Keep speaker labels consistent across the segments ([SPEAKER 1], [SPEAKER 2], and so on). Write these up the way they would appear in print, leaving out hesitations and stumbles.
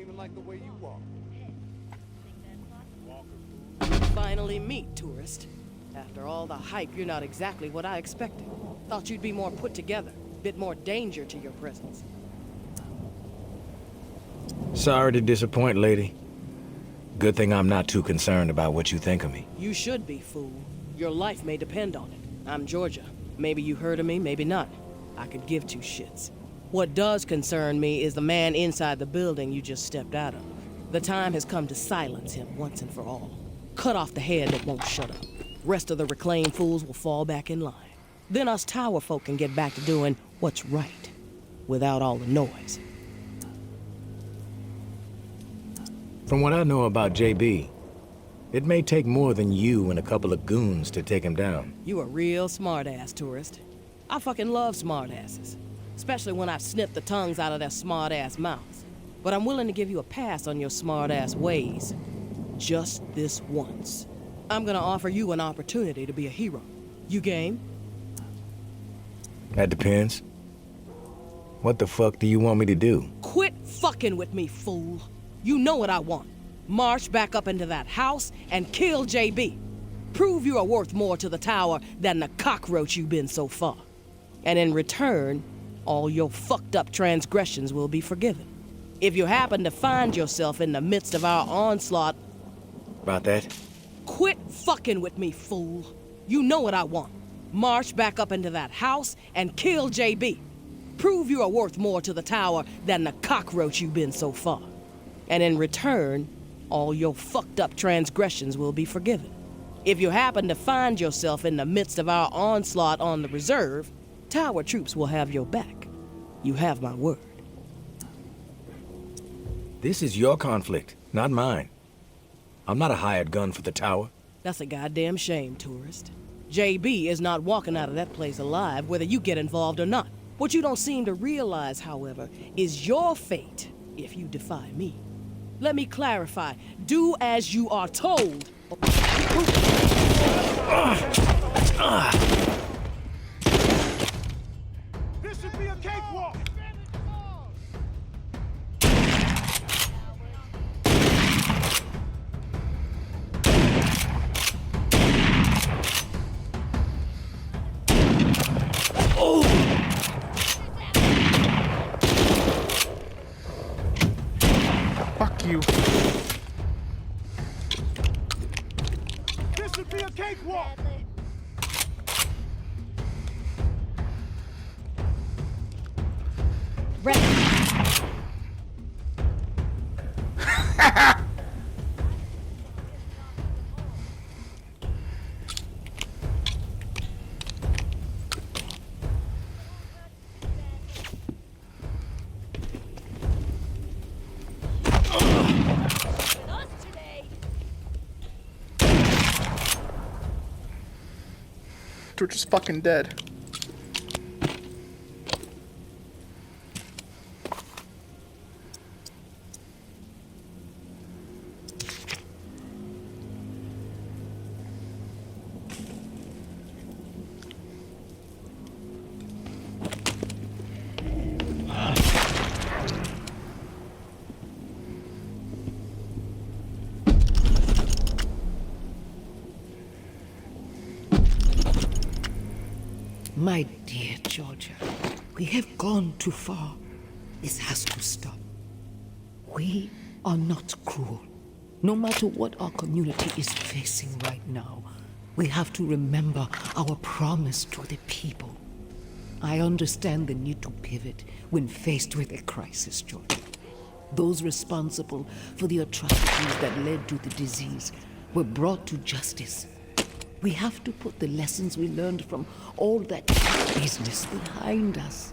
[SPEAKER 1] even like the way you walk.
[SPEAKER 2] Finally meet, tourist. After all the hype, you're not exactly what I expected. Thought you'd be more put together, bit more danger to your presence.
[SPEAKER 3] Sorry to disappoint, lady. Good thing I'm not too concerned about what you think of me.
[SPEAKER 2] You should be, fool. Your life may depend on it. I'm Georgia. Maybe you heard of me, maybe not. I could give two shits. What does concern me is the man inside the building you just stepped out of. The time has come to silence him once and for all. Cut off the head that won't shut up. Rest of the reclaimed fools will fall back in line. Then us tower folk can get back to doing what's right, without all the noise.
[SPEAKER 3] From what I know about JB, it may take more than you and a couple of goons to take him down.
[SPEAKER 2] You a real smart-ass, tourist. I fucking love smart-asses. Especially when I've snipped the tongues out of their smart-ass mouths. But I'm willing to give you a pass on your smart-ass ways. Just this once. I'm gonna offer you an opportunity to be a hero. You game?
[SPEAKER 3] That depends. What the fuck do you want me to do?
[SPEAKER 2] Quit fucking with me, fool. You know what I want. March back up into that house and kill JB. Prove you are worth more to the tower than the cockroach you've been so far. And in return, all your fucked up transgressions will be forgiven. If you happen to find yourself in the midst of our onslaught...
[SPEAKER 3] About that?
[SPEAKER 2] Quit fucking with me, fool. You know what I want. March back up into that house and kill JB. Prove you are worth more to the tower than the cockroach you've been so far. And in return, all your fucked up transgressions will be forgiven. If you happen to find yourself in the midst of our onslaught on the reserve, tower troops will have your back. You have my word.
[SPEAKER 3] This is your conflict, not mine. I'm not a hired gun for the tower.
[SPEAKER 2] That's a goddamn shame, tourist. JB is not walking out of that place alive, whether you get involved or not. What you don't seem to realize, however, is your fate if you defy me. Let me clarify. Do as you are told.
[SPEAKER 1] This should be a cakewalk!
[SPEAKER 4] Fuck you.
[SPEAKER 1] This should be a cakewalk!
[SPEAKER 4] George is fucking dead.
[SPEAKER 5] My dear Georgia, we have gone too far. This has to stop. We are not cruel. No matter what our community is facing right now, we have to remember our promise to the people. I understand the need to pivot when faced with a crisis, Georgia. Those responsible for the atrocities that led to the disease were brought to justice. We have to put the lessons we learned from all that business behind us.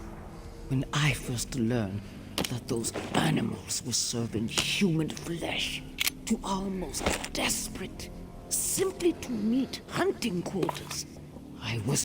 [SPEAKER 5] When I first learned that those animals were serving human flesh to our most desperate, simply to meet hunting quotas, I was